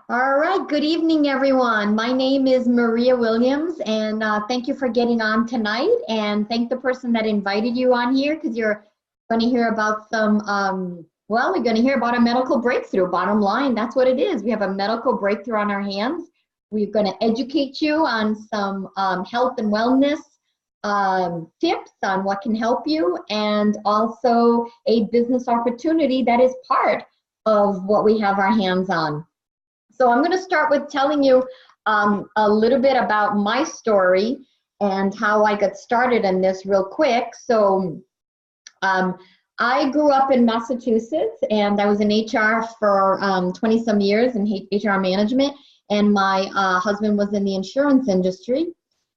All right, good evening, everyone. My name is Maria Williams, and thank you for getting on tonight. And thank the person that invited you on here because you're going to hear about you're going to hear about a medical breakthrough. Bottom line, that's what it is. We have a medical breakthrough on our hands. We're going to educate you on some health and wellness tips on what can help you, and also a business opportunity that is part of what we have our hands on. So I'm going to start with telling you a little bit about my story and how I got started in this real quick. So I grew up in Massachusetts, and I was in HR for 20 some years in HR management, and my husband was in the insurance industry.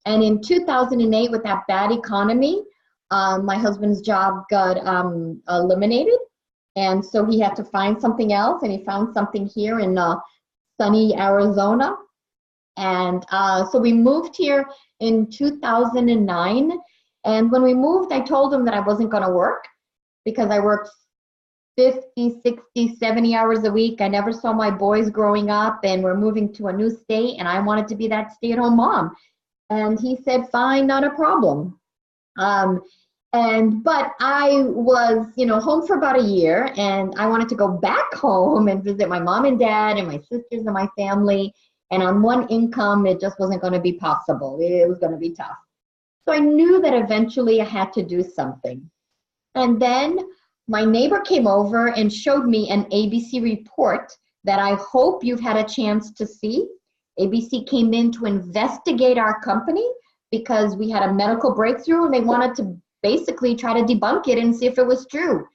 And in 2008, with that bad economy, my husband's job got eliminated, and so he had to find something else, and he found something here in sunny Arizona. And so we moved here in 2009. And when we moved, I told him that I wasn't going to work because I worked 50, 60, 70 hours a week. I never saw my boys growing up, and we're moving to a new state, and I wanted to be that stay-at-home mom. And he said, fine, not a problem. But I was, home for about a year, and I wanted to go back home and visit my mom and dad and my sisters and my family. And on one income, it just wasn't going to be possible. It was going to be tough. So I knew that eventually I had to do something. And then my neighbor came over and showed me an ABC report that I hope you've had a chance to see. ABC came in to investigate our company because we had a medical breakthrough, and they wanted to basically try to debunk it and see if it was true.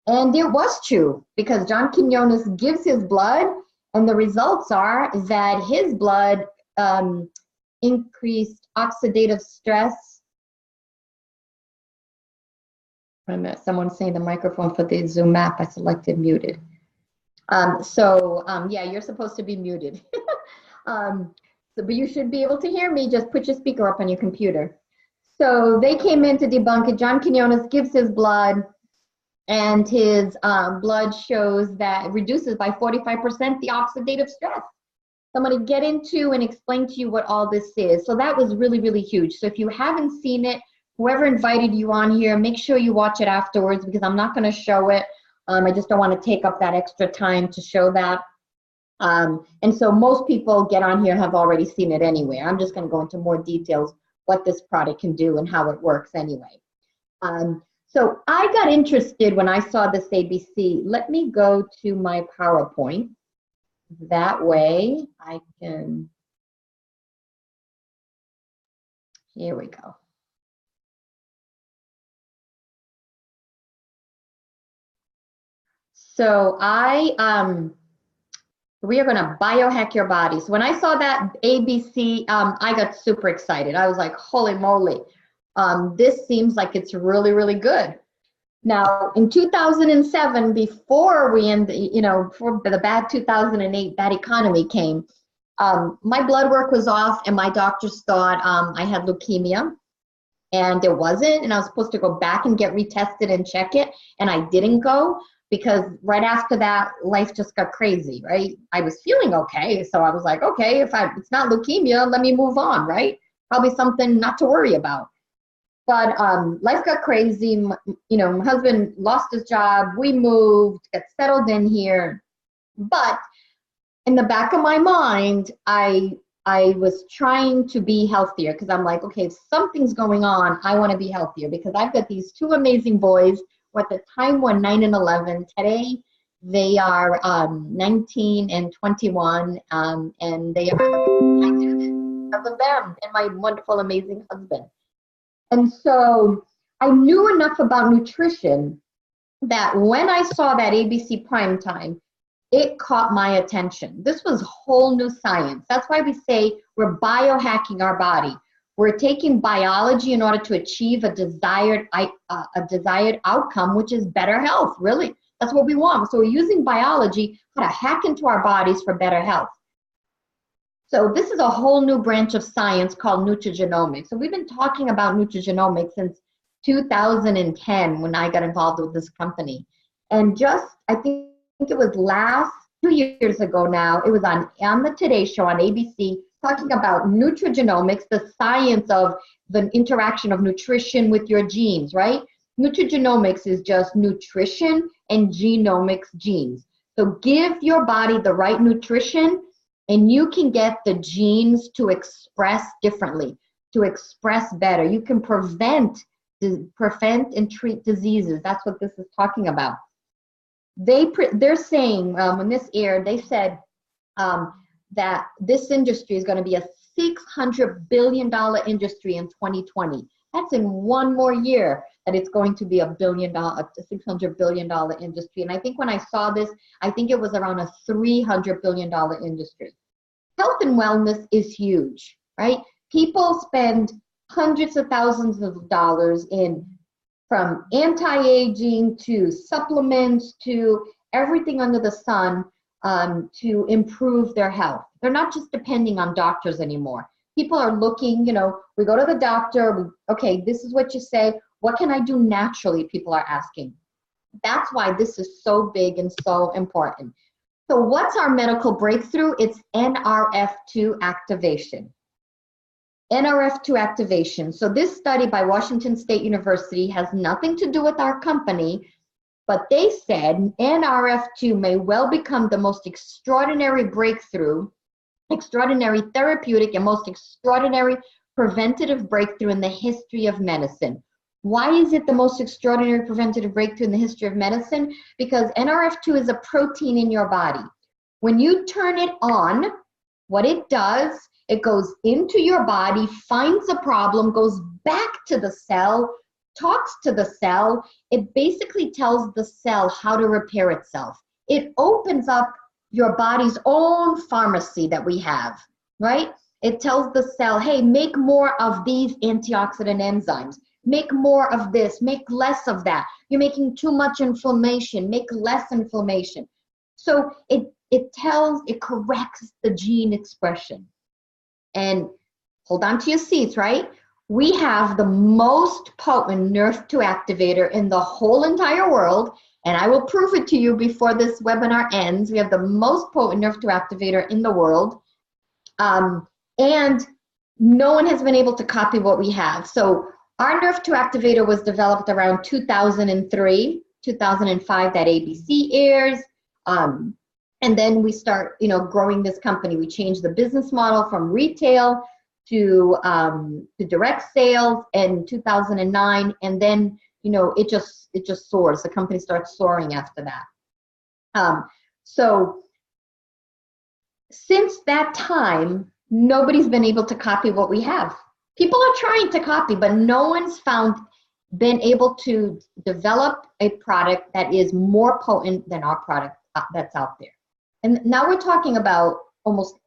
And it was true, because John Quinones gives his blood, and the results are that his blood increased oxidative stress. Wait a minute, someone's saying the microphone for the Zoom app I selected muted. Yeah, you're supposed to be muted. But you should be able to hear me. Just put your speaker up on your computer. So they came in to debunk it. John Quinones gives his blood, and his blood shows that it reduces by 45% the oxidative stress. So I'm going to get into and explain to you what all this is. So that was really, really huge. So if you haven't seen it, whoever invited you on here, make sure you watch it afterwards, because I'm not going to show it. I just don't want to take up that extra time to show that. And so most people get on here have already seen it anyway. I'm just going to go into more details what this product can do and how it works anyway. So I got interested when I saw this ABC. Let me go to my PowerPoint. That way I can, here we go. So we are going to biohack your body. So when I saw that ABC, I got super excited. I was like, holy moly, this seems like it's really, really good. Now, in 2007, before before the bad 2008 bad economy came, my blood work was off, and my doctors thought I had leukemia, and it wasn't. And I was supposed to go back and get retested and check it, and I didn't go, because right after that, life just got crazy, right? I was feeling okay, so I was like, okay, if it's not leukemia, let me move on, right? Probably something not to worry about. But life got crazy. My husband lost his job. We moved, got settled in here. But in the back of my mind, I was trying to be healthier, because I'm like, okay, if something's going on, I want to be healthier, because I've got these two amazing boys who at the time were 9 and 11. Today, they are 19 and 21, and they are because of them and my wonderful, amazing husband. And so I knew enough about nutrition that when I saw that ABC Primetime, it caught my attention. This was whole new science. That's why we say we're biohacking our body. We're taking biology in order to achieve a desired outcome, which is better health, really. That's what we want. So we're using biology how to hack into our bodies for better health. So this is a whole new branch of science called nutrigenomics. So we've been talking about nutrigenomics since 2010 when I got involved with this company. And I think it was last 2 years ago now. It was on the Today Show on ABC, talking about nutrigenomics, the science of the interaction of nutrition with your genes, right? Nutrigenomics is just nutrition and genomics, genes. So give your body the right nutrition and you can get the genes to express differently, to express better. You can prevent and treat diseases. That's what this is talking about. They're saying, when this aired, they said that this industry is going to be a $600 billion industry in 2020. That's in one more year that it's going to be a $600 billion industry. And I think when I saw this, I think it was around a $300 billion industry. Health and wellness is huge, right? People spend hundreds of thousands of dollars from anti-aging to supplements to everything under the sun to improve their health. They're not just depending on doctors anymore. People are looking, we go to the doctor, okay, this is what you say. What can I do naturally? People are asking. That's why this is so big and so important. So what's our medical breakthrough? It's NRF2 activation. NRF2 activation. So this study by Washington State University has nothing to do with our company, but they said NRF2 may well become the most extraordinary breakthrough, extraordinary therapeutic, and most extraordinary preventative breakthrough in the history of medicine. Why is it the most extraordinary preventative breakthrough in the history of medicine? Because NRF2 is a protein in your body. When you turn it on, what it does, it goes into your body, finds a problem, goes back to the cell, talks to the cell. It basically tells the cell how to repair itself. It opens up your body's own pharmacy that we have, right? It tells the cell, hey, make more of these antioxidant enzymes. Make more of this, make less of that. You're making too much inflammation, make less inflammation. So it corrects the gene expression. And hold on to your seats, right? We have the most potent NRF2 activator in the whole entire world, and I will prove it to you before this webinar ends. We have the most potent NRF2 activator in the world, and no one has been able to copy what we have. So our NRF2 activator was developed around 2003, 2005, that ABC airs. And then we start, growing this company. We changed the business model from retail to direct sales in 2009, and then it just soars. The company starts soaring after that. So since that time, nobody's been able to copy what we have. People are trying to copy, but no one's been able to develop a product that is more potent than our product that's out there. And now we're talking about almost,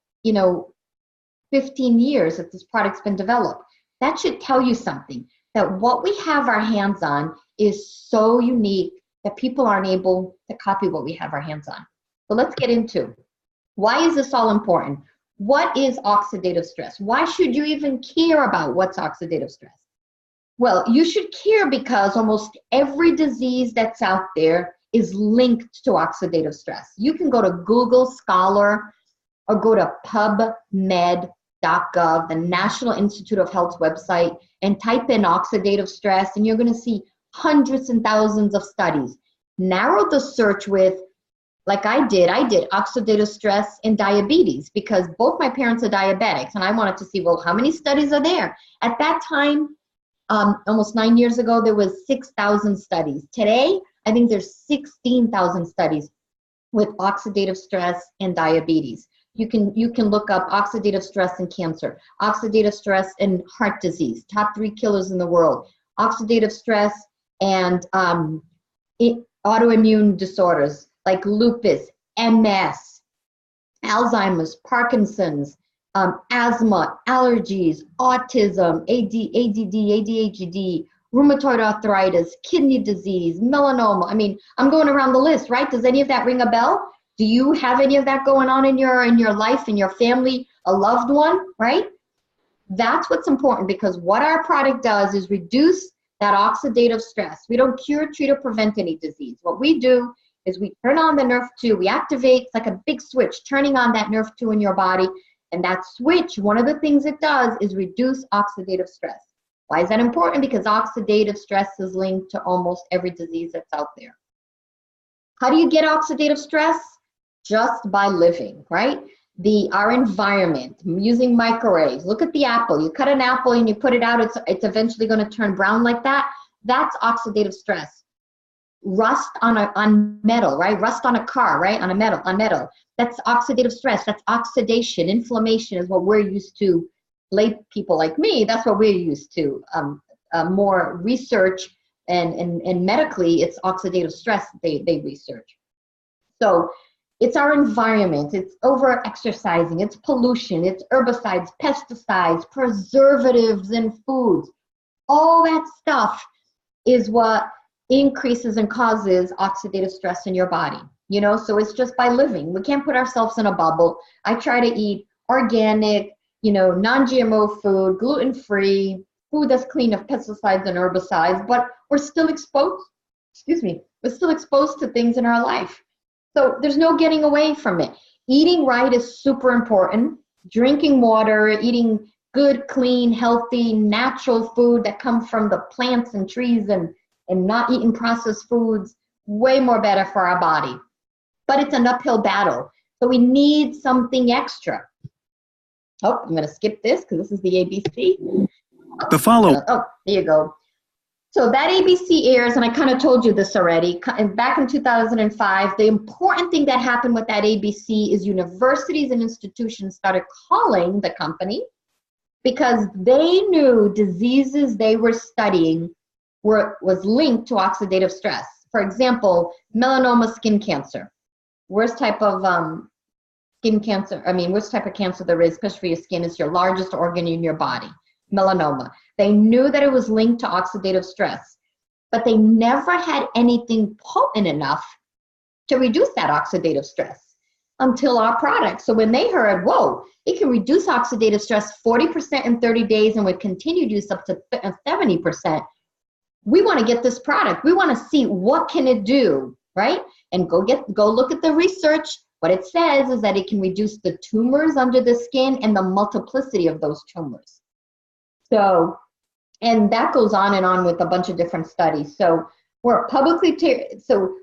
15 years that this product's been developed. That should tell you something, that what we have our hands on is so unique that people aren't able to copy what we have our hands on. So let's get into, why is this all important? What is oxidative stress? Why should you even care about what's oxidative stress? Well, you should care because almost every disease that's out there is linked to oxidative stress. You can go to Google Scholar or go to pubmed.gov, the National Institute of Health's website, and type in oxidative stress, and you're going to see hundreds and thousands of studies. Narrow the search with, like I did oxidative stress and diabetes, because both my parents are diabetics, and I wanted to see, well, how many studies are there? At that time, almost 9 years ago, there was 6,000 studies. Today, I think there's 16,000 studies with oxidative stress and diabetes. You can look up oxidative stress and cancer, oxidative stress and heart disease, top 3 killers in the world, oxidative stress and autoimmune disorders like lupus, MS, Alzheimer's, Parkinson's, asthma, allergies, autism, ADD, ADHD, rheumatoid arthritis, kidney disease, melanoma. I mean, I'm going around the list, right? Does any of that ring a bell? Do you have any of that going on in your life, in your family, a loved one, right? That's what's important, because what our product does is reduce that oxidative stress. We don't cure, treat, or prevent any disease. What we do is we turn on the NRF2, we activate, it's like a big switch, turning on that NRF2 in your body. And that switch, one of the things it does is reduce oxidative stress. Why is that important? Because oxidative stress is linked to almost every disease that's out there. How do you get oxidative stress? Just by living, right? Our environment, using microwaves. Look at the apple. You cut an apple and you put it out, it's eventually going to turn brown like that. That's oxidative stress. Rust on metal, right? Rust on a car, right? On metal. That's oxidative stress. That's oxidation. Inflammation is what we're used to. Lay people like me, that's what we're used to. More research and medically, it's oxidative stress they research. So it's our environment, it's over-exercising, it's pollution, it's herbicides, pesticides, preservatives in foods. All that stuff is what increases and causes oxidative stress in your body. You know, so it's just by living. We can't put ourselves in a bubble. I try to eat organic, you know, non-GMO food, gluten-free, food that's clean of pesticides and herbicides, but we're still exposed, we're still exposed to things in our life. So there's no getting away from it. Eating right is super important. Drinking water, eating good, clean, healthy, natural food that come from the plants and trees and not eating processed foods, way more better for our body. But it's an uphill battle. So we need something extra. Oh, I'm going to skip this because this is the ABC. The follow. Oh, there you go. So that ABC airs, and I kind of told you this already, back in 2005, the important thing that happened with that ABC is universities and institutions started calling the company because they knew diseases they were studying was linked to oxidative stress. For example, melanoma skin cancer. Worst type of skin cancer, worst type of cancer there is, especially for your skin, is your largest organ in your body, melanoma. They knew that it was linked to oxidative stress, but they never had anything potent enough to reduce that oxidative stress until our product. So when they heard, whoa, it can reduce oxidative stress 40% in 30 days and with continued use up to 70%, we want to get this product. We want to see what can it do, right? And go look at the research. What it says is that it can reduce the tumors under the skin and the multiplicity of those tumors. So, and that goes on and on with a bunch of different studies. So we're publicly, so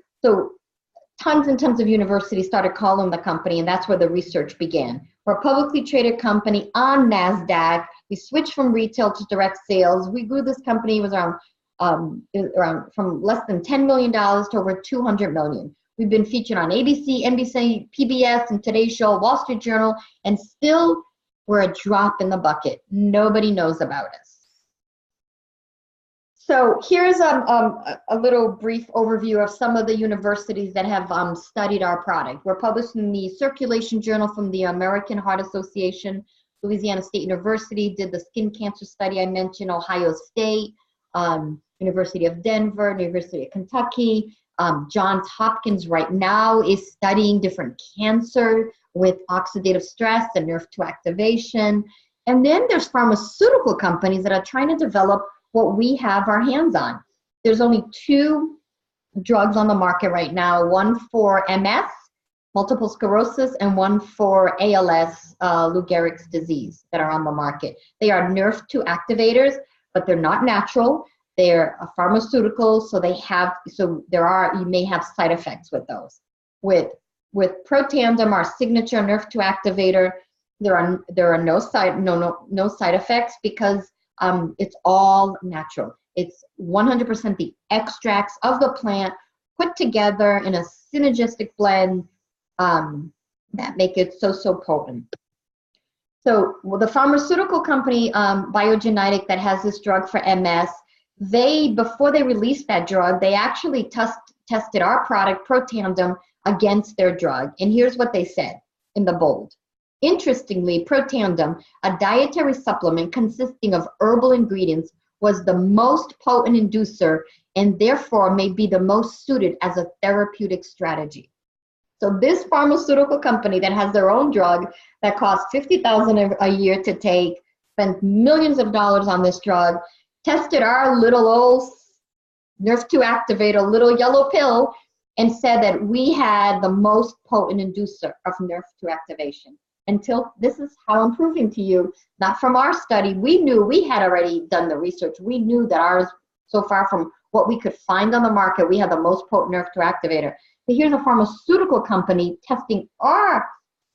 tons and tons of universities started calling the company, and that's where the research began. We're a publicly traded company on NASDAQ. We switched from retail to direct sales. We grew this company, it was around from less than $10 million to over $200 million. We've been featured on ABC, NBC, PBS, and Today Show, Wall Street Journal, and still we're a drop in the bucket. Nobody knows about us. So here's a little brief overview of some of the universities that have studied our product. We're published in the Circulation Journal from the American Heart Association. Louisiana State University did the skin cancer study I mentioned, Ohio State, University of Denver, University of Kentucky. Johns Hopkins right now is studying different cancer with oxidative stress and NRF2 activation. And then there's pharmaceutical companies that are trying to develop what we have our hands on. There's only 2 drugs on the market right now, one for MS, multiple sclerosis, and one for ALS, Lou Gehrig's disease, that are on the market. They are NRF2 activators, but they're not natural. They're a pharmaceutical, so you may have side effects with those. With Protandim, our signature NRF2 activator, there are no side effects because it's all natural. It's 100% the extracts of the plant put together in a synergistic blend that make it so potent. So the pharmaceutical company, Biogenetic, that has this drug for MS, before they released that drug, they actually tested our product, Protandim, against their drug. And here's what they said in the bold. Interestingly, Protandim, a dietary supplement consisting of herbal ingredients, was the most potent inducer and therefore may be the most suited as a therapeutic strategy. So this pharmaceutical company that has their own drug that costs $50,000 a year to take, spent millions of dollars on this drug, tested our little old NRF2 activator, little yellow pill, and said that we had the most potent inducer of NRF2 activation. Until, this is how I'm proving to you, not from our study. We knew, we had already done the research. We knew that ours, so far from what we could find on the market, we had the most potent NRF2 activator. But here's a pharmaceutical company testing our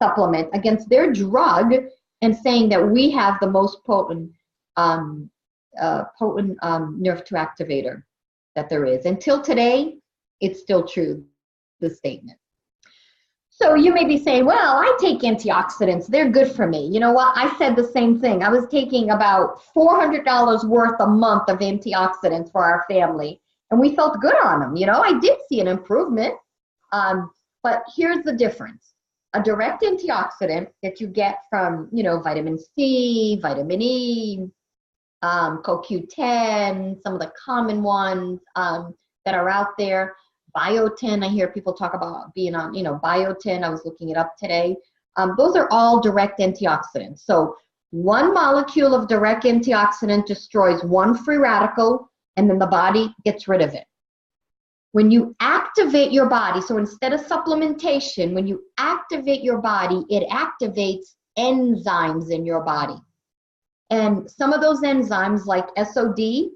supplement against their drug and saying that we have the most potent NRF2 activator that there is. Until today, it's still true, this statement. So you may be saying, well, I take antioxidants. They're good for me. You know what? I said the same thing. I was taking about $400 worth a month of antioxidants for our family, and we felt good on them. You know, I did see an improvement. But here's the difference. A direct antioxidant that you get from, you know, vitamin C, vitamin E, CoQ10, some of the common ones that are out there. Biotin, I hear people talk about being on, you know, biotin. I was looking it up today. Those are all direct antioxidants. So one molecule of direct antioxidant destroys one free radical, and then the body gets rid of it. When you activate your body, so instead of supplementation, when you activate your body, it activates enzymes in your body. And some of those enzymes, like SOD,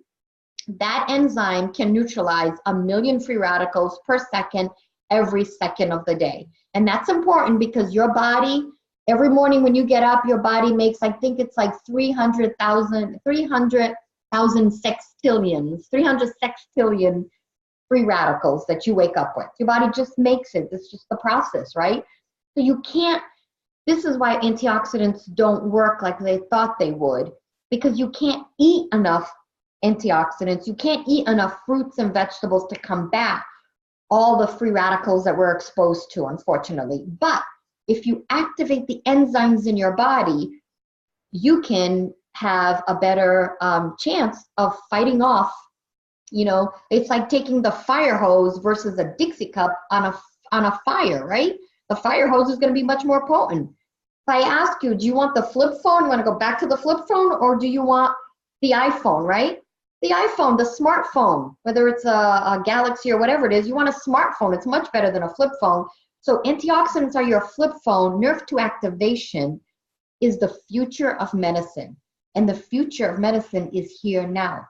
that enzyme can neutralize 1 million free radicals per second, every second of the day. And that's important because your body, every morning when you get up, your body makes, I think it's like 300,000 sextillion free radicals that you wake up with. Your body just makes it. It's just the process, right? So you can't, this is why antioxidants don't work like they thought they would, because you can't eat enough antioxidants. You can't eat enough fruits and vegetables to combat all the free radicals that we're exposed to, unfortunately. But if you activate the enzymes in your body, you can have a better chance of fighting off. You know, it's like taking the fire hose versus a Dixie cup on a fire, right? The fire hose is going to be much more potent. If I ask you, do you want the flip phone? You want to go back to the flip phone, or do you want the iPhone, right? The iPhone, the smartphone, whether it's a Galaxy or whatever it is, you want a smartphone. It's much better than a flip phone. So antioxidants are your flip phone. NRF2 activation is the future of medicine, and the future of medicine is here now.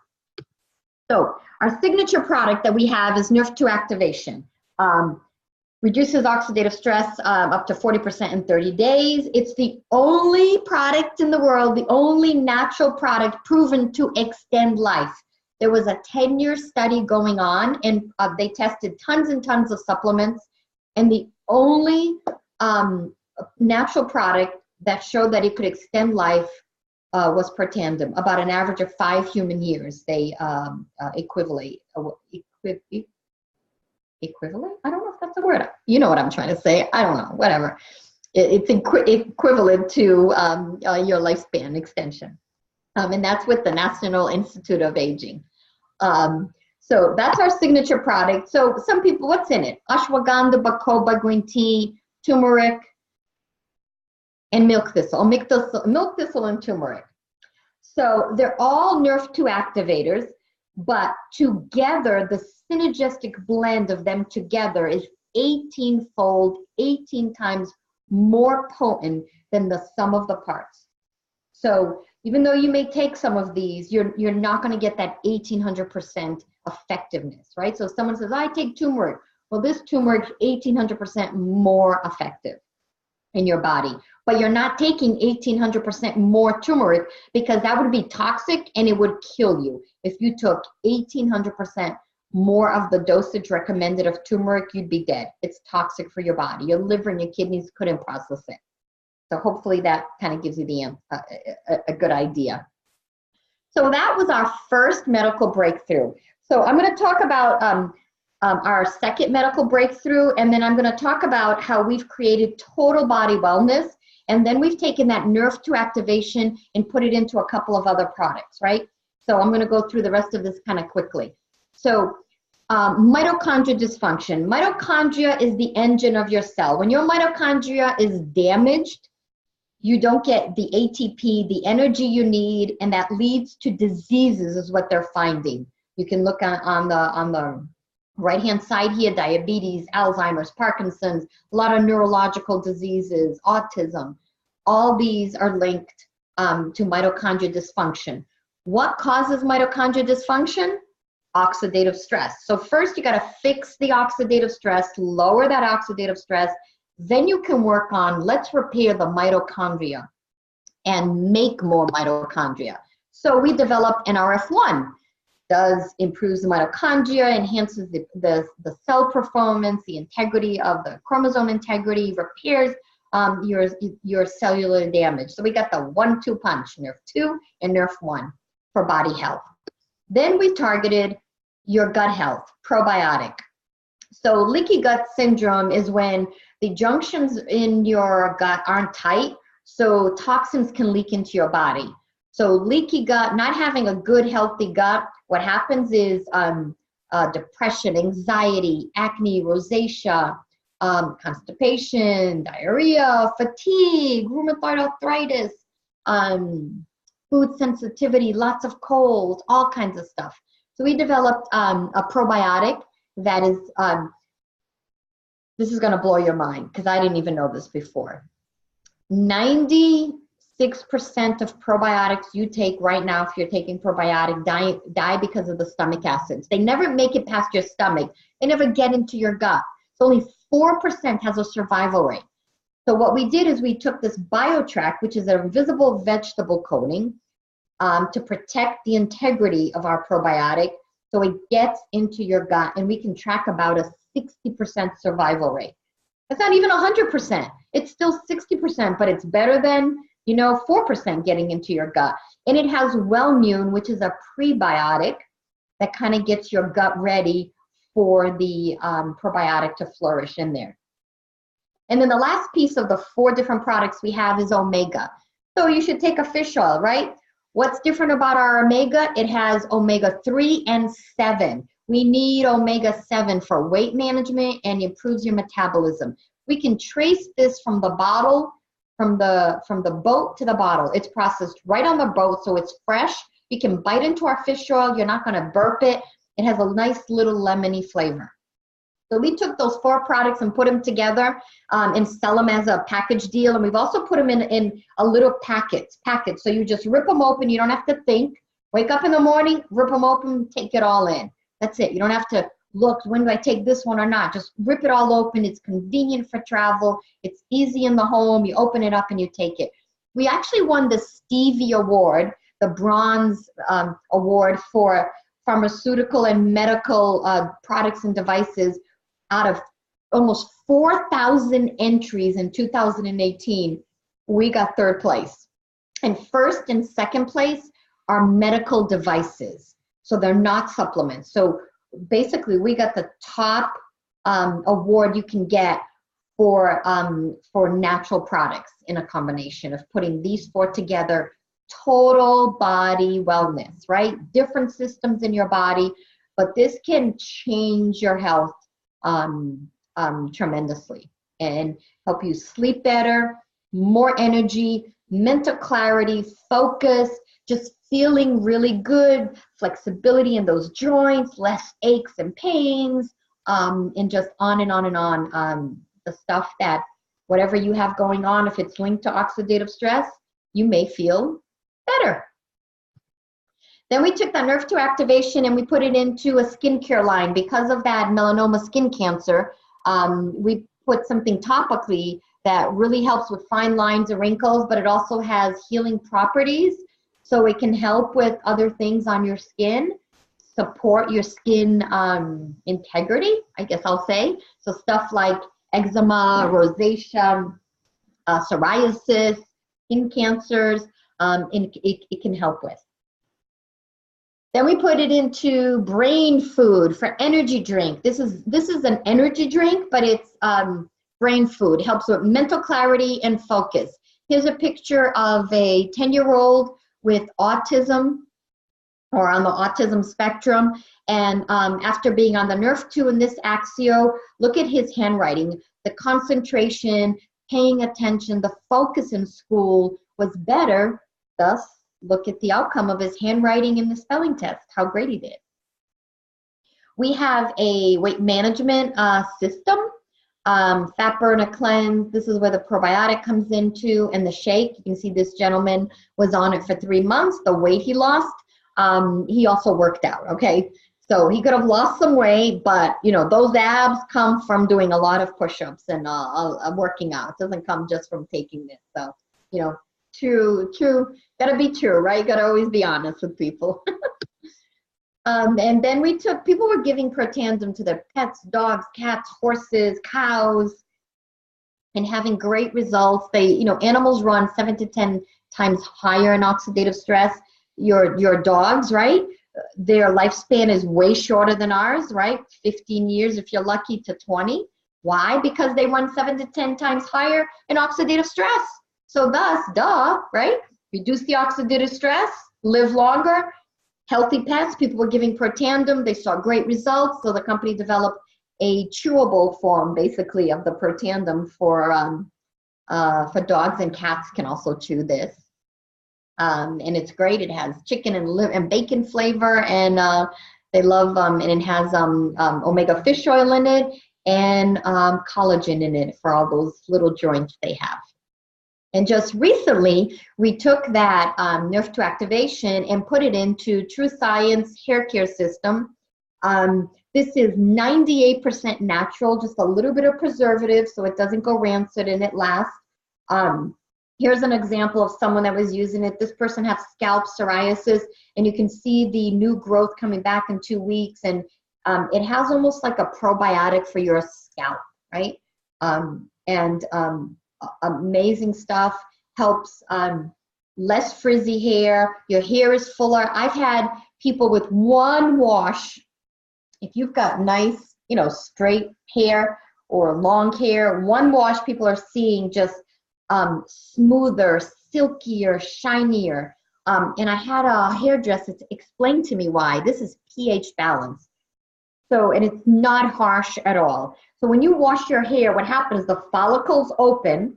So our signature product that we have is NRF2 activation. Reduces oxidative stress up to 40% in 30 days. It's the only product in the world, the only natural product proven to extend life. There was a 10-year study going on, and they tested tons and tons of supplements, and the only natural product that showed that it could extend life was Protandim, about an average of 5 human years. They equivalent? I don't know if that's a word. You know what I'm trying to say. I don't know, whatever. It's equivalent to your lifespan extension. And that's with the National Institute of Aging. So that's our signature product. So some people, what's in it? Ashwagandha, bacopa, green tea, turmeric, and milk thistle. Milk thistle and turmeric. So they're all NRF2 activators, but together, the synergistic blend of them together is 18-fold, 18 times more potent than the sum of the parts. So even though you may take some of these, you're not going to get that 1800% effectiveness, right? So if someone says, I take turmeric. Well, this turmeric is 1800% more effective in your body. But you're not taking 1800% more turmeric, because that would be toxic and it would kill you. If you took 1800% more of the dosage recommended of turmeric, you'd be dead. It's toxic for your body. Your liver and your kidneys couldn't process it. So hopefully that kind of gives you a good idea. So that was our first medical breakthrough. So I'm going to talk about our second medical breakthrough, and then I'm going to talk about how we've created total body wellness, and then we've taken that NRF2 activation and put it into a couple of other products, right? So I'm going to go through the rest of this kind of quickly. So mitochondria dysfunction. Mitochondria is the engine of your cell. When your mitochondria is damaged, you don't get the ATP, the energy you need, and that leads to diseases is what they're finding. You can look on the Right-hand side here, diabetes, Alzheimer's, Parkinson's, a lot of neurological diseases, autism. All these are linked to mitochondrial dysfunction. What causes mitochondrial dysfunction? Oxidative stress. So first you got to fix the oxidative stress, lower that oxidative stress, then you can work on, let's repair the mitochondria and make more mitochondria. So we developed NRF1. Does improves the mitochondria, enhances the cell performance, the integrity of the chromosome integrity, repairs your cellular damage. So we got the 1-2 punch, NRF2 and NRF1 for body health. Then we targeted your gut health, probiotic. So leaky gut syndrome is when the junctions in your gut aren't tight, so toxins can leak into your body. So leaky gut, not having a good healthy gut, what happens is depression, anxiety, acne, rosacea, constipation, diarrhea, fatigue, rheumatoid arthritis, food sensitivity, lots of colds, all kinds of stuff. So we developed a probiotic that is, this is gonna blow your mind because I didn't even know this before. 96% of probiotics you take right now, if you're taking probiotic, die because of the stomach acids. They never make it past your stomach. They never get into your gut. So only 4% has a survival rate. So what we did is we took this BioTrack, which is an invisible vegetable coating, to protect the integrity of our probiotic so it gets into your gut, and we can track about a 60% survival rate. It's not even 100%. It's still 60%, but it's better than 4% getting into your gut. And it has Wellmune, which is a prebiotic that kind of gets your gut ready for the probiotic to flourish in there. And then the last piece of the 4 different products we have is omega. So you should take a fish oil, right? What's different about our omega? It has omega-3 and 7. We need omega-7 for weight management and improves your metabolism. We can trace this from the bottle, from the boat to the bottle. It's processed right on the boat, so it's fresh. You can bite into our fish oil. You're not going to burp it. It has a nice little lemony flavor. So we took those 4 products and put them together and sell them as a package deal. And we've also put them in a little packet. So you just rip them open. You don't have to think. Wake up in the morning, rip them open, take it all in. That's it. You don't have to look, when do I take this one or not? Just rip it all open. It's convenient for travel. It's easy in the home. You open it up and you take it. We actually won the Stevie Award, the Bronze Award for pharmaceutical and medical products and devices out of almost 4,000 entries in 2018. We got 3rd place. And 1st and 2nd place are medical devices. So they're not supplements. So basically we got the top award you can get for natural products in a combination of putting these 4 together. Total body wellness, right? Different systems in your body, but this can change your health tremendously and help you sleep better, more energy, mental clarity, focus, just feeling really good, flexibility in those joints, less aches and pains, and just on and on and on. The stuff that whatever you have going on, if it's linked to oxidative stress, you may feel better. Then we took that NRF2 activation and we put it into a skincare line. Because of that melanoma skin cancer, we put something topically that really helps with fine lines and wrinkles, but it also has healing properties. So it can help with other things on your skin, support your skin integrity, I guess I'll say. So stuff like eczema, rosacea, psoriasis, skin cancers, it can help with. Then we put it into brain food for energy drink. This is an energy drink, but it's brain food. It helps with mental clarity and focus. Here's a picture of a 10-year-old with autism or on the autism spectrum. And after being on the NRF2 and this Axio, look at his handwriting. The concentration, paying attention, the focus in school was better. Thus, look at the outcome of his handwriting in the spelling test, how great he did. We have a weight management system, fat burner cleanse. This is where the probiotic comes into, and the shake. You can see this gentleman was on it for 3 months. The weight he lost, he also worked out, okay? So he could have lost some weight, but you know, those abs come from doing a lot of push-ups and working out. It doesn't come just from taking this. So, you know, true, gotta be true, right? Gotta always be honest with people. And then people were giving Protandim to their pets, dogs, cats, horses, cows, and having great results. Animals run 7 to 10 times higher in oxidative stress. Your dogs, right? Their lifespan is way shorter than ours, right? 15 years if you're lucky to 20. Why? Because they run 7 to 10 times higher in oxidative stress. So thus, right? Reduce the oxidative stress, live longer. Healthy pets, people were giving Protandim. They saw great results. So the company developed a chewable form, basically, of the Protandim for dogs, and cats can also chew this. And it's great. It has chicken and bacon flavor, and they love, and it has omega fish oil in it, and collagen in it for all those little joints they have. And just recently, we took that Nerve to Activation and put it into True Science Haircare system. This is 98% natural, just a little bit of preservative so it doesn't go rancid and it lasts. Here's an example of someone that was using it. This person has scalp psoriasis, and you can see the new growth coming back in 2 weeks. And it has almost like a probiotic for your scalp, right? Amazing stuff. Helps less frizzy hair. Your hair is fuller. I've had people with one wash. If you've got nice, straight hair or long hair, one wash, people are seeing just smoother, silkier, shinier. And I had a hairdresser to explain to me why. This is pH balance. So, and it's not harsh at all. So when you wash your hair, what happens, the follicles open.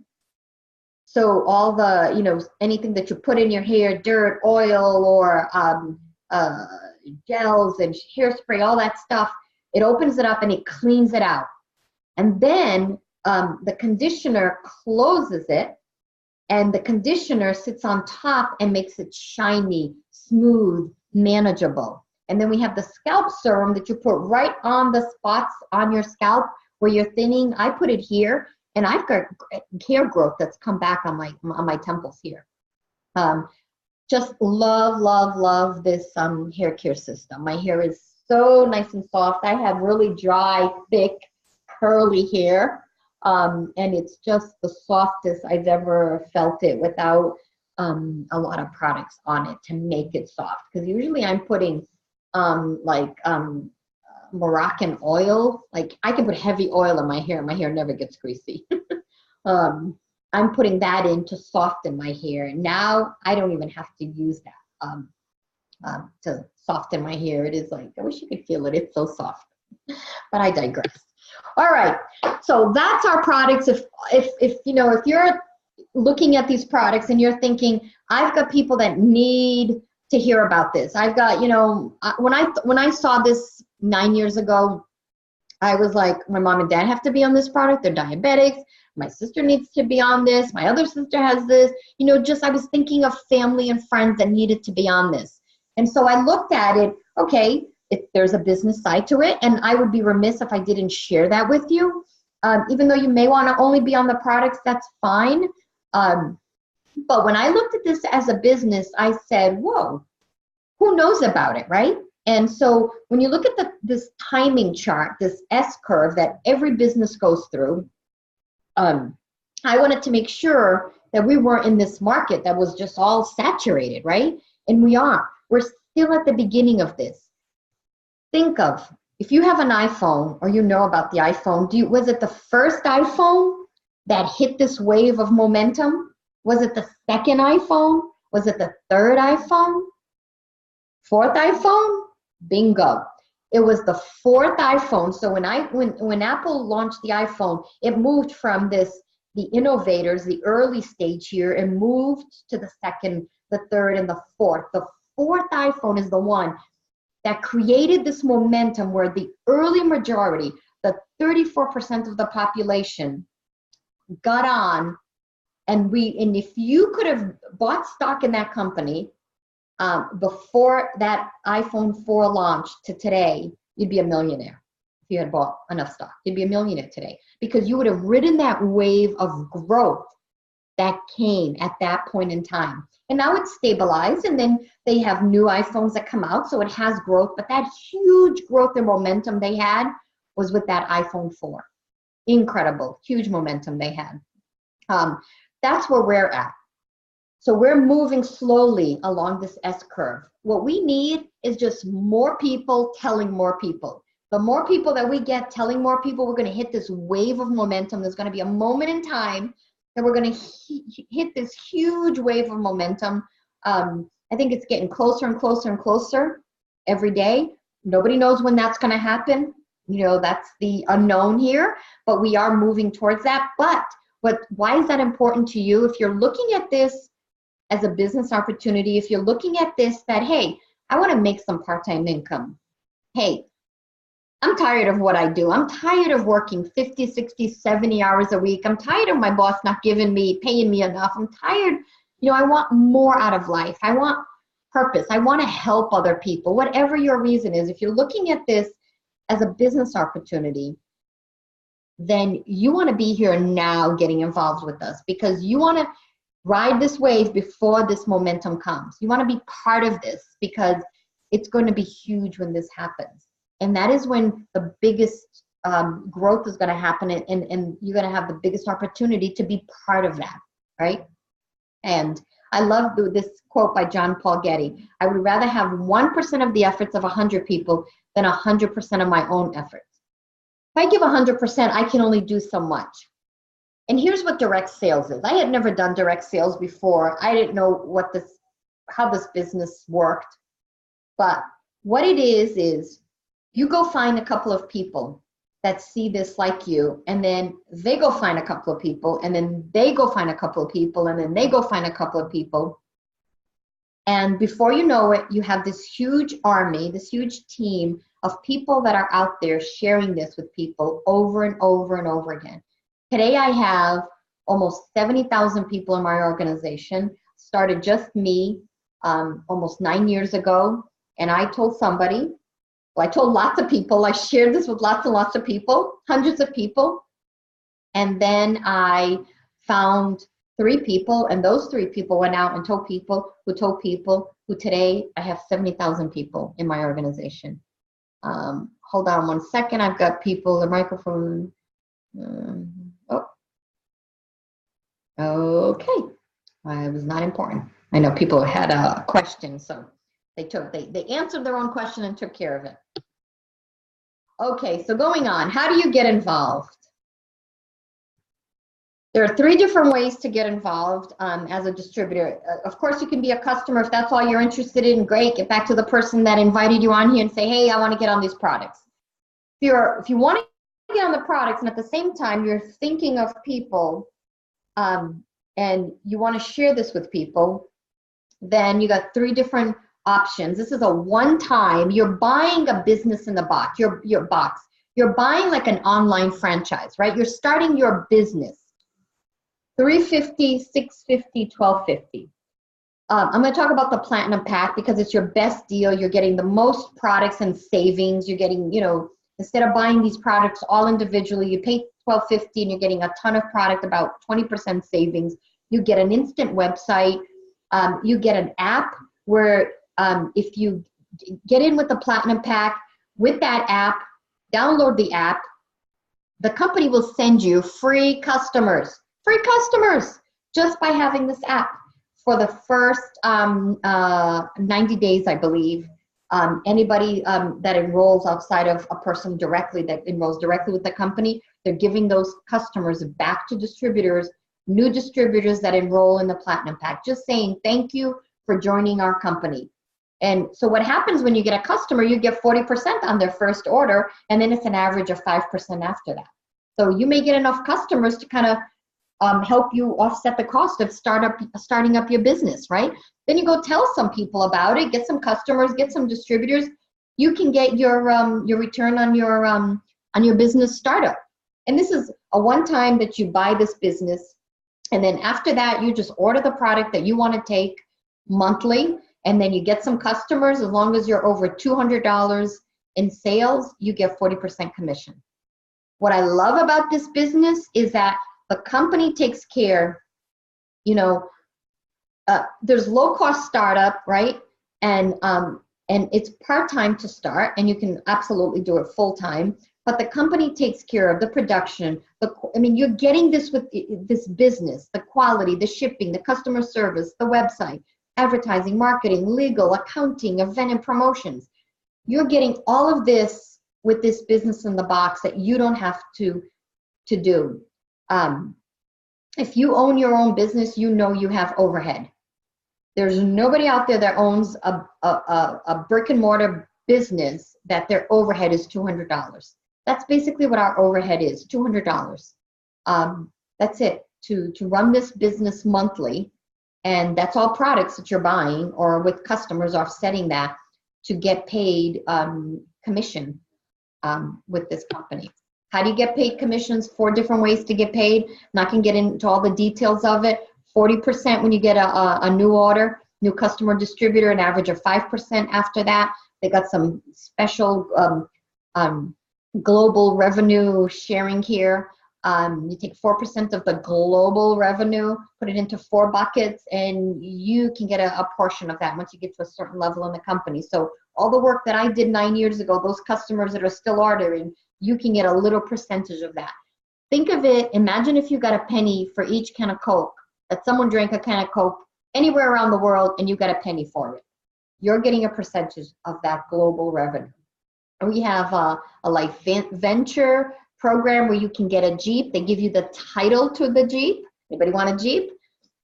So all the, anything that you put in your hair, dirt, oil, or gels and hairspray, all that stuff, it opens it up and it cleans it out. And then the conditioner closes it, and the conditioner sits on top and makes it shiny, smooth, manageable. And then we have the scalp serum that you put right on the spots on your scalp where you're thinning. I put it here, and I've got hair growth that's come back on my temples here. Just love this hair care system. My hair is so nice and soft. I have really dry, thick, curly hair. And it's just the softest I've ever felt it without a lot of products on it to make it soft. Because usually I'm putting Moroccan oil. Like, I can put heavy oil in my hair. My hair never gets greasy. I'm putting that in to soften my hair. Now I don't even have to use that to soften my hair. It is like, I wish you could feel it. It's so soft. But I digress. All right, so that's our products. If you're looking at these products and you're thinking, I've got people that need to hear about this. I've got, when I saw this 9 years ago, I was like, my mom and dad have to be on this product. They're diabetics. My sister needs to be on this. My other sister has this. I was thinking of family and friends that needed to be on this. And so I looked at it, okay, there's a business side to it, and I would be remiss if I didn't share that with you. Even though you may want to only be on the products, that's fine. But when I looked at this as a business, I said, whoa, who knows about it, right? And so when you look at this timing chart, this S-curve that every business goes through, I wanted to make sure that we weren't in this market that was just all saturated, right? And we aren't. We're still at the beginning of this. Think of, if you have an iPhone or you know about the iPhone, was it the first iPhone that hit this wave of momentum? Was it the second iPhone? Was it the third iPhone? Fourth iPhone? Bingo. It was the fourth iPhone. So when Apple launched the iPhone, it moved from the innovators, the early stage here, and moved to the second, the third, and the fourth. The fourth iPhone is the one. that created this momentum where the early majority, the 34% of the population, got on. And if you could have bought stock in that company before that iPhone 4 launched to today, you'd be a millionaire. If you had bought enough stock, you'd be a millionaire today, because you would have ridden that wave of growth that came at that point in time. And now it's stabilized, and then they have new iPhones that come out, so it has growth. But that huge growth and momentum they had was with that iPhone 4. Incredible, huge momentum they had. That's where we're at. So we're moving slowly along this S-curve. What we need is just more people telling more people. The more people that we get telling more people, we're going to hit this wave of momentum. There's going to be a moment in time that we're going to hit this huge wave of momentum. I think it's getting closer and closer and closer every day. Nobody knows when that's going to happen. You know, that's the unknown here, but we are moving towards that. But why is that important to you? If you're looking at this as a business opportunity, if you're looking at this that, hey, I want to make some part-time income. Hey, I'm tired of what I do. I'm tired of working 50, 60, 70 hours a week. I'm tired of my boss not paying me enough. I'm tired, I want more out of life. I want purpose. I want to help other people, whatever your reason is. If you're looking at this as a business opportunity, then you want to be here now getting involved with us, because you want to ride this wave before this momentum comes. You want to be part of this, because it's going to be huge when this happens. And that is when the biggest growth is going to happen, and you're going to have the biggest opportunity to be part of that, right? And I love this quote by John Paul Getty. I would rather have 1% of the efforts of 100 people than 100% of my own efforts. If I give 100%, I can only do so much. And here's what direct sales is. I had never done direct sales before. I didn't know how this business worked. But what it is you go find a couple of people that see this like you, and then they go find a couple of people, and then they go find a couple of people, and then they go find a couple of people. And before you know it, you have this huge army, this huge team of people that are out there sharing this with people over and over and over again. Today I have almost 70,000 people in my organization. Started just me almost 9 years ago. And I told somebody, I told lots of people, I shared this with lots and lots of people, hundreds of people. And then I found 3 people, and those 3 people went out and told people, who today I have 70,000 people in my organization. Hold on one second. I've got people, the microphone. Okay. It was not important. I know people had a question, so they answered their own question and took care of it. Okay, so going on, how do you get involved? There are 3 different ways to get involved as a distributor. Of course, you can be a customer if that's all you're interested in. Great, get back to the person that invited you on here and say, hey, I want to get on these products. If you want to get on the products, and at the same time you're thinking of people and you want to share this with people, then you got 3 different options. This is a one-time, you're buying a business in the box, your box. You're buying like an online franchise, right? You're starting your business. $350, $650, $1,250. I'm going to talk about the Platinum Pack because it's your best deal. You're getting the most products and savings. You're getting, instead of buying these products all individually, you pay $1,250 and you're getting a ton of product, about 20% savings. You get an instant website. You get an app where if you get in with the Platinum Pack, with that app, download the app, the company will send you free customers just by having this app for the first 90 days, I believe. Anybody that enrolls outside of a person directly, that enrolls directly with the company, they're giving those customers back to distributors, new distributors that enroll in the Platinum Pack, just saying thank you for joining our company. And so what happens when you get a customer, you get 40% on their first order, and then it's an average of 5% after that. So you may get enough customers to kind of help you offset the cost of starting up your business, right? Then you go tell some people about it, get some customers, get some distributors. you can get your return on your business startup. And this is a one time that you buy this business, and then after that you just order the product that you want to take monthly, and then you get some customers. As long as you're over $200 in sales, you get 40% commission. What I love about this business is that the company takes care, there's low cost startup, right? And it's part-time to start, and you can absolutely do it full-time, but the company takes care of the production. You're getting this with this business, the quality, the shipping, the customer service, the website, advertising, marketing, legal, accounting, event and promotions. You're getting all of this with this business in the box that you don't have to do. If you own your own business, you know you have overhead. There's nobody out there that owns a brick and mortar business that their overhead is $200. That's basically what our overhead is, $200. That's it, to run this business monthly. And that's all products that you're buying, or with customers offsetting that to get paid commission with this company. How do you get paid commissions? 4 different ways to get paid. I'm not going to get into all the details of it. 40% when you get a new order, new customer distributor, an average of 5% after that. They got some special global revenue sharing here. You take 4% of the global revenue, put it into 4 buckets, and you can get a portion of that once you get to a certain level in the company. So all the work that I did 9 years ago, those customers that are still ordering, you can get a little percentage of that. Think of it, imagine if you got a penny for each can of Coke, that someone drank a can of Coke anywhere around the world and you got a penny for it. You're getting a percentage of that global revenue. And we have a life venture program where you can get a Jeep. They give you the title to the Jeep. Anybody want a Jeep?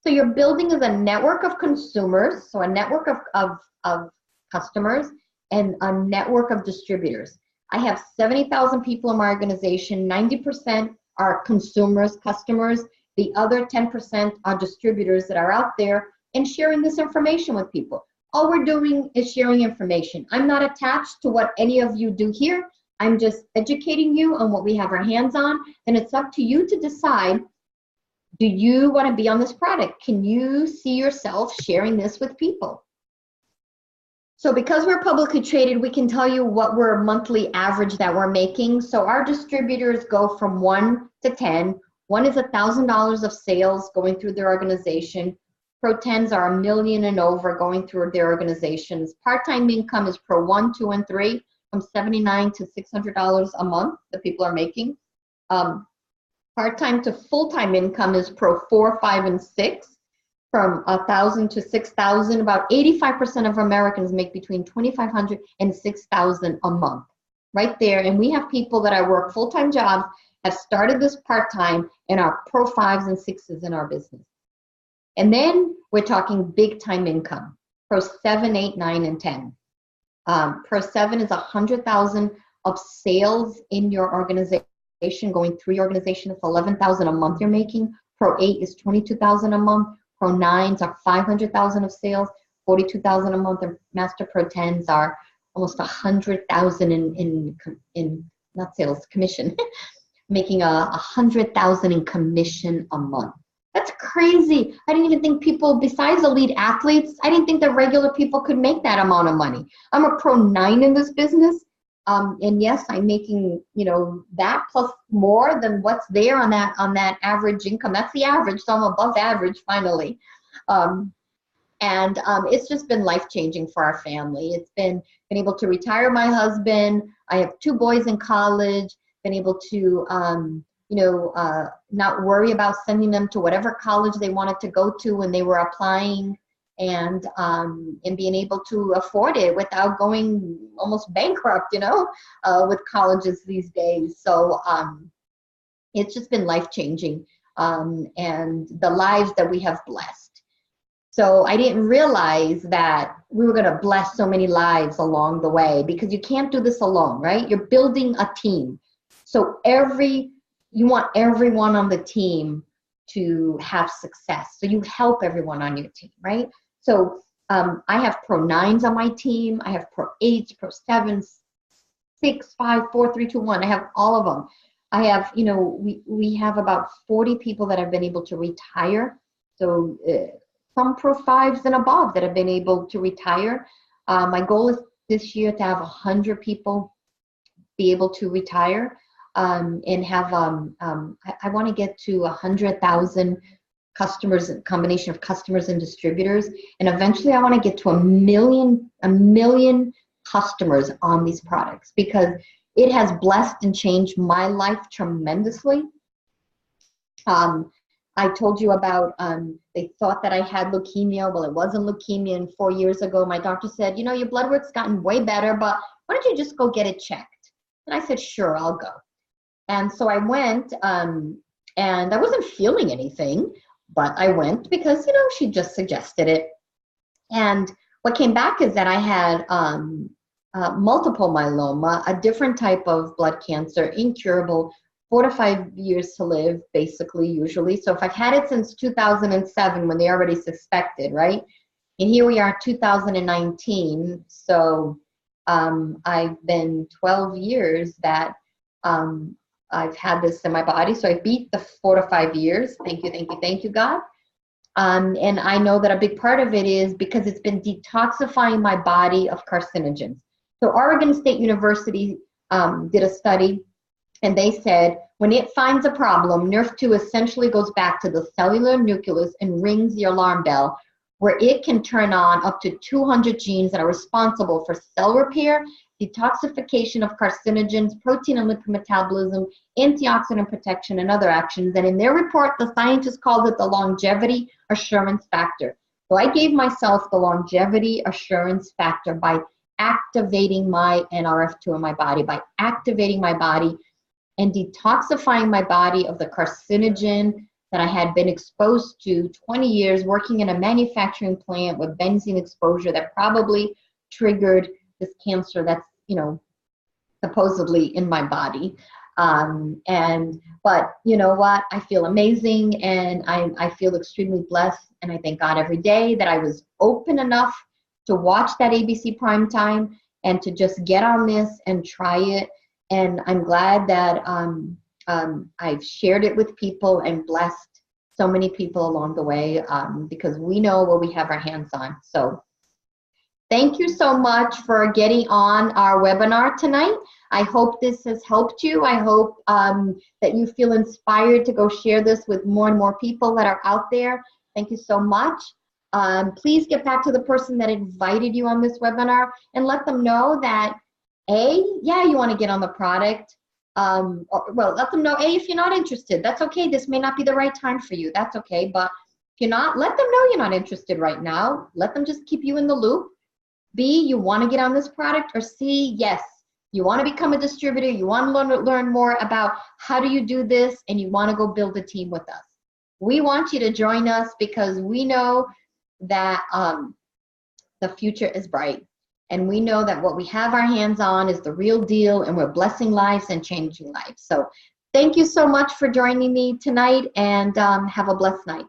So you're building as a network of consumers, so a network of customers and a network of distributors. I have 70,000 people in my organization. 90% are consumers, customers. The other 10% are distributors that are out there and sharing this information with people. All we're doing is sharing information. I'm not attached to what any of you do here. I'm just educating you on what we have our hands on, and it's up to you to decide, do you want to be on this product? Can you see yourself sharing this with people? So because we're publicly traded, we can tell you what we're monthly average that we're making. So our distributors go from 1 to 10. 1 is $1,000 of sales going through their organization. Pro 10s are $1 million and over going through their organizations. Part-time income is Pro 1, 2, and 3, from $79 to $600 a month that people are making. Part-time to full-time income is Pro 4, 5, and 6, from $1,000 to $6,000. About 85% of Americans make between $2,500 and $6,000 a month, right there. And we have people that I work full-time jobs, have started this part-time, and are Pro 5s and 6s in our business. And then we're talking big-time income, Pro 7, 8, 9, and 10. Pro 7 is 100,000 of sales in your organization, going through your organization. It's 11,000 a month you're making. Pro 8 is 22,000 a month. Pro 9s are 500,000 of sales, 42,000 a month. And Master Pro 10s are almost 100,000 in not sales, commission, making 100,000 in commission a month. That's crazy. I didn't even think people, besides elite athletes, I didn't think that regular people could make that amount of money. I'm a Pro 9 in this business. And yes, I'm making, that plus more than what's there on that average income. That's the average, so I'm above average finally. It's just been life-changing for our family. It's been able to retire my husband. I have 2 boys in college, been able to, not worry about sending them to whatever college they wanted to go to when they were applying, and being able to afford it without going almost bankrupt, with colleges these days. So it's just been life-changing, and the lives that we have blessed. So I didn't realize that we were going to bless so many lives along the way, because you can't do this alone, right? You're building a team. So you want everyone on the team to have success. So you help everyone on your team, right? So I have Pro 9s on my team. I have Pro 8s, Pro 7s, 6, 5, 4, 3, 2, 1. I have all of them. I have, we have about 40 people that have been able to retire. So some Pro 5s and above that have been able to retire. My goal is this year to have 100 people be able to retire and have, I want to get to 100,000 customers, a combination of customers and distributors. And eventually I want to get to a million customers on these products, because it has blessed and changed my life tremendously. I told you about, they thought that I had leukemia. Well, it wasn't leukemia. And 4 years ago, my doctor said, your blood work's gotten way better, but why don't you just go get it checked? And I said, sure, I'll go. And so I went, and I wasn't feeling anything, but I went because, she just suggested it. And what came back is that I had multiple myeloma, a different type of blood cancer, incurable, 4 to 5 years to live, basically, usually. So if I've had it since 2007, when they already suspected, right? And here we are, 2019. So I've been 12 years that I've had this in my body. So I beat the 4 to 5 years. Thank you, God. And I know that a big part of it is because it's been detoxifying my body of carcinogens. So Oregon State University did a study, and they said when it finds a problem, NERF2 essentially goes back to the cellular nucleus and rings the alarm bell, where it can turn on up to 200 genes that are responsible for cell repair, detoxification of carcinogens, protein and lipid metabolism, antioxidant protection, and other actions. And in their report, the scientists called it the longevity assurance factor. So I gave myself the longevity assurance factor by activating my NRF2 in my body, by activating my body and detoxifying my body of the carcinogen that I had been exposed to 20 years working in a manufacturing plant with benzene exposure that probably triggered this cancer that's, supposedly in my body. But you know what? I feel amazing, and I feel extremely blessed, and I thank God every day that I was open enough to watch that ABC primetime and to just get on this and try it. And I'm glad that I've shared it with people and blessed so many people along the way, because we know what we have our hands on. So thank you so much for getting on our webinar tonight. I hope this has helped you. I hope that you feel inspired to go share this with more and more people that are out there. Thank you so much. Please get back to the person that invited you on this webinar and let them know that, you want to get on the product. Let them know, if you're not interested, that's okay. This may not be the right time for you. That's okay. But if you're not, let them know you're not interested right now. Let them just keep you in the loop. B, you want to get on this product. Or C, yes, you want to become a distributor. You want to learn more about how do you do this, and you want to go build a team with us. We want you to join us because we know that the future is bright. And we know that what we have our hands on is the real deal, and we're blessing lives and changing lives. So thank you so much for joining me tonight, and have a blessed night.